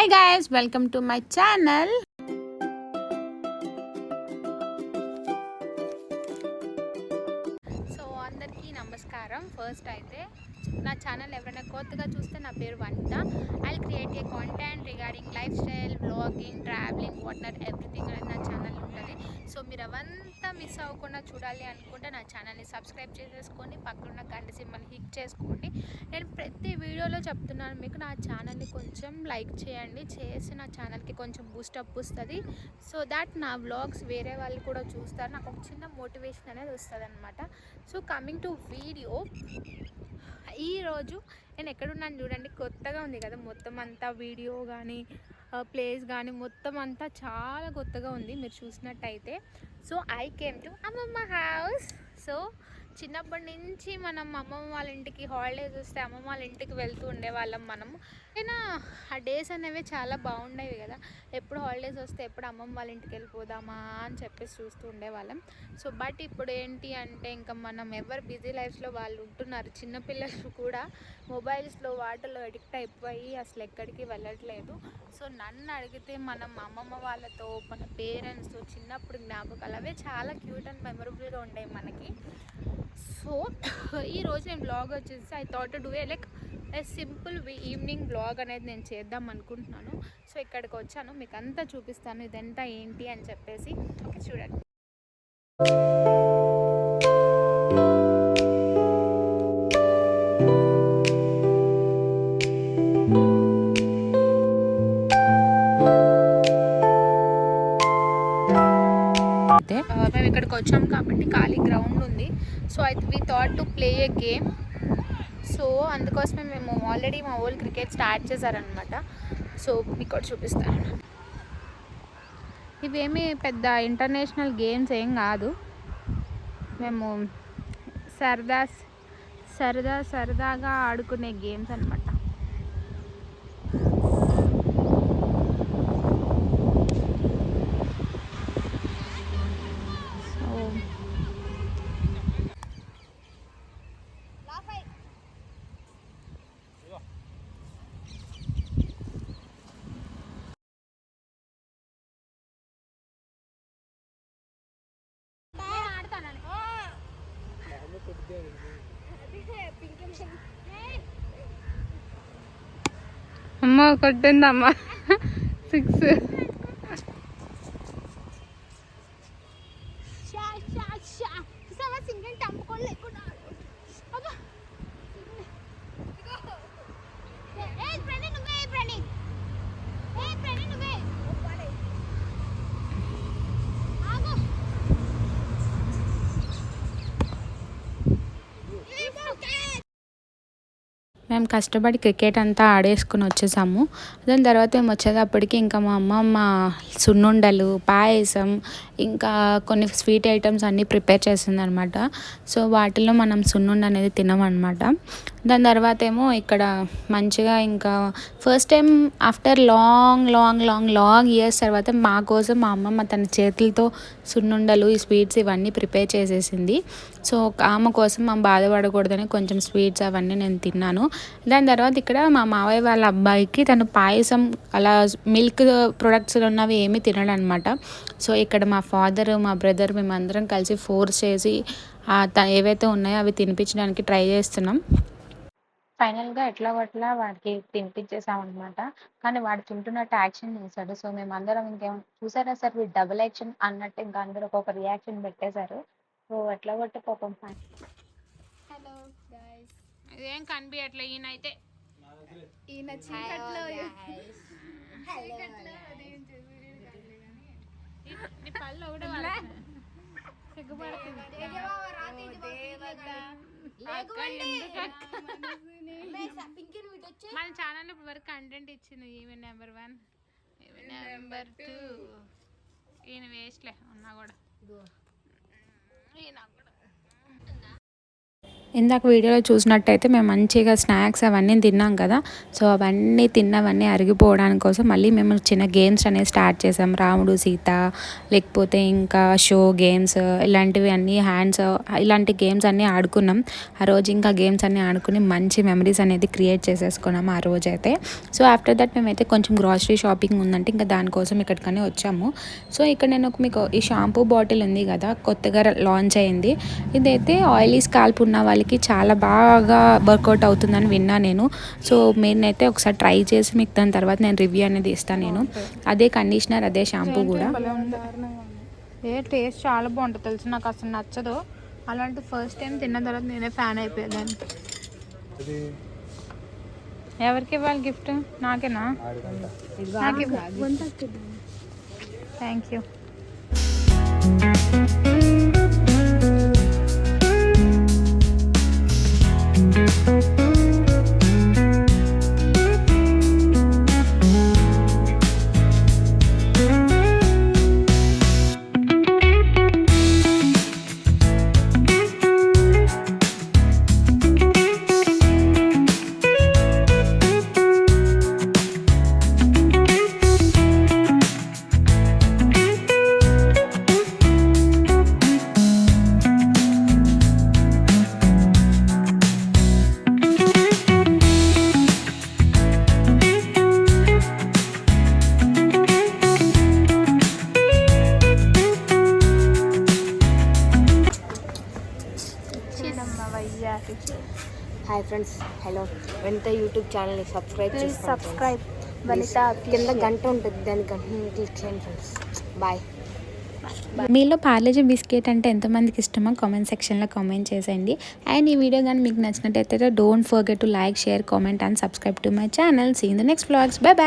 Hi guys, welcome to my channel. So అందరికీ నమస్కారం. First అయితే నా ఛానల్ ఎవరైనా కొత్తగా చూస్తే నా పేరు Vanitha. I create a content regarding life style, blogging, travelling, what not everything అనేది నా ఛానల్ ఉంటుంది. సో మీరు అవంతా మిస్ అవ్వకుండా చూడాలి అనుకుంటే నా ఛానల్ని సబ్స్క్రైబ్ చేసేసుకొని పక్కన గంట సింబల్ హిట్ చేసుకోండి. నేను ప్రతి వీడియోలో చెప్తున్నాను మీకు, నా ఛానల్ని కొంచెం లైక్ చేయండి. చేసి నా ఛానల్కి కొంచెం బూస్టప్ వస్తుంది. సో దాట్ నా వ్లాగ్స్ వేరే వాళ్ళు కూడా చూస్తారు, నాకు ఒక చిన్న మోటివేషన్ అనేది వస్తుంది అనమాట. సో కమింగ్ టు వీడియో, ఈరోజు నేను ఎక్కడున్నాను చూడండి. కొత్తగా ఉంది కదా మొత్తం అంతా, వీడియో కానీ ప్లేస్ కానీ మొత్తం అంతా చాలా కొత్తగా ఉంది మీరు చూసినట్టయితే. సో ఐ కేమ్ టు అమ్మమ్మ హౌస్. సో చిన్నప్పటి నుంచి మనం అమ్మమ్మ వాళ్ళ ఇంటికి హాలిడేస్ వస్తే అమ్మమ్మ వాళ్ళ ఇంటికి వెళ్తూ ఉండేవాళ్ళం మనము. అయినా ఆ డేస్ అనేవి చాలా బాగుండేవి కదా. ఎప్పుడు హాలిడేస్ వస్తే ఎప్పుడు అమ్మమ్మ వాళ్ళ ఇంటికి వెళ్ళిపోదామా అని చెప్పేసి చూస్తూ ఉండేవాళ్ళం. సో బట్ ఇప్పుడు ఏంటి అంటే ఇంకా మనం ఎవరు బిజీ లైఫ్లో వాళ్ళు ఉంటున్నారు. చిన్నపిల్లలు కూడా మొబైల్స్లో వాటిలో అడిక్ట్ అయిపోయి అసలు ఎక్కడికి వెళ్ళట్లేదు. సో నన్ను అడిగితే మనం అమ్మమ్మ వాళ్ళతో, మన పేరెంట్స్తో చిన్నప్పుడు జ్ఞాపకాలు అవే చాలా క్యూట్ అండ్ మెమరబుల్గా ఉండేవి మనకి. సో ఈరోజు నేను బ్లాగ్ వచ్చేసి I thought to do a like simple evening blog అనేది నేను చేద్దాం అనుకుంటున్నాను. సో ఇక్కడికి వచ్చాను, మీకు అంతా చూపిస్తాను ఇదంతా ఏంటి అని చెప్పేసి. ఓకే చూడండి. మేము ఇక్కడికి వచ్చాం కాబట్టి ఖాళీ గ్రౌండ్ ఉంది. సో అయితే we thought to play a game. So అందుకోసమే మేము ఆల్రెడీ మా వాళ్ళు క్రికెట్ స్టార్ట్ చేశారనమాట. సో మీకు చూపిస్తాను. ఇవేమీ పెద్ద ఇంటర్నేషనల్ గేమ్స్ ఏం కాదు, మేము సరదాగా ఆడుకునే గేమ్స్ అనమాట. అమ్మ కొట్టిందమ్మా 6. మేము కష్టపడి క్రికెట్ అంతా ఆడేసుకుని వచ్చేసాము. దాని తర్వాత మేము వచ్చేటప్పటికి ఇంకా మా అమ్మమ్మ సున్నుండలు, పాయసం, ఇంకా కొన్ని స్వీట్ ఐటమ్స్ అన్నీ ప్రిపేర్ చేసిందనమాట. సో వాటిల్లో మనం సున్నుండ అనేది తినమన్నమాట. దాని తర్వాత ఏమో ఇక్కడ మంచిగా ఇంకా first time after long years తర్వాత మా కోసం మా అమ్మమ్మ తన చేతులతో సున్నుండలు, ఈ స్వీట్స్ ఇవన్నీ ప్రిపేర్ చేసేసింది. సో ఆమె కోసం మనం బాధపడకూడదని కొంచెం స్వీట్స్ అవన్నీ నేను తిన్నాను. దాని తర్వాత ఇక్కడ మా మావయ్య వాళ్ళ అబ్బాయికి తను పాయసం, అలా మిల్క్ ప్రొడక్ట్స్ ఉన్నవి ఏమీ తినడనమాట. సో ఇక్కడ మా ఫాదర్, మా బ్రదర్ మేమందరం కలిసి ఫోర్స్ చేసి ఏవైతే ఉన్నాయో అవి తినిపించడానికి ట్రై చేస్తున్నాం. ఫైనల్గా ఎట్లా వాడికి తినిపించేసామన్నమాట. కానీ వాడు తింటున్నట్టు యాక్షన్ చేశాడు. సో మేమందరం ఇంకేం చూసారా సార్, వీడు డబుల్ యాక్షన్ అన్నట్టు ఇంకా అందరూ ఒక రియాక్షన్ పెట్టేశారు. సో ఎట్లా కొట్టి పాపం హలో గైస్, ఇదేం కనిపించట్లే ఈయనైతే, ఈయన చీకట్లో నీ పళ్ళు ఒకటే సిగ్గుపడుతుంది. మన ఛానల్ ఇప్పుడు వరకు కంటెంట్ ఇచ్చింది ఈవెన్ నెంబర్ 1, ఈవెన్ నెంబర్ 2. ఈయన వేస్ట్లే ఉన్నా కూడా, ఈయన కూడా ఇందాక వీడియోలో చూసినట్టయితే మేము మంచిగా స్నాక్స్ అవన్నీ తిన్నాం కదా. సో అవన్నీ తిన్నవన్నీ అరిగిపోవడానికి కోసం మళ్ళీ మేము చిన్న గేమ్స్ అనేవి స్టార్ట్ చేసాం. రాముడు సీత, లేకపోతే ఇంకా షో గేమ్స్, ఇలాంటివి అన్నీ హ్యాండ్స్, ఇలాంటి గేమ్స్ అన్నీ ఆడుకున్నాం. ఆ రోజు ఇంకా గేమ్స్ అన్నీ ఆడుకుని మంచి మెమరీస్ అనేది క్రియేట్ చేసేసుకున్నాం ఆ రోజైతే. సో ఆఫ్టర్ దట్ మేమైతే కొంచెం గ్రాసరీ షాపింగ్ ఉందంటే ఇంకా దానికోసం ఇక్కడికనే వచ్చాము. సో ఇక్కడ నేను మీకు ఈ షాంపూ బాటిల్ ఉంది కదా, కొత్తగా లాంచ్ అయింది. ఇదైతే ఆయిలీ స్కాల్ప్ ఉన్న వాళ్ళకి చాలా బాగా వర్కౌట్ అవుతుందని విన్నా నేను. సో నేనైతే ఒకసారి ట్రై చేసి మీకు దాని తర్వాత నేను రివ్యూ అనేది ఇస్తాను. నేను అదే కండిషనర్, అదే షాంపూ కూడా. టేస్ట్ చాలా బాగుంటుంది తెలుసు, నాకు అసలు నచ్చదు. అలాంటి ఫస్ట్ టైం తిన్న తర్వాత నేనే ఫ్యాన్ అయిపోయాను దానికి. ఎవరికి ఇవ్వాలి గిఫ్ట్? నాకేనా? Thank you. Hi friends, hello. Vanitha YouTube ఛానల్ని సబ్స్క్రైబ్ చేసి సబ్స్క్రైబ్ వనిత కింద గంట ఉంటుంది, దాని గంటని క్లిక్ చేయండి ఫ్రెండ్స్. బాయ్. మీలో పార్లేజీ బిస్కెట్ అంటే ఎంతమందికి ఇష్టమో కామెంట్ సెక్షన్లో కామెంట్ చేసేయండి. అండ్ ఈ వీడియో కానీ మీకు నచ్చినట్టయితే don't forget to like, share, comment and subscribe to my channel. See in the next vlogs. Bye by.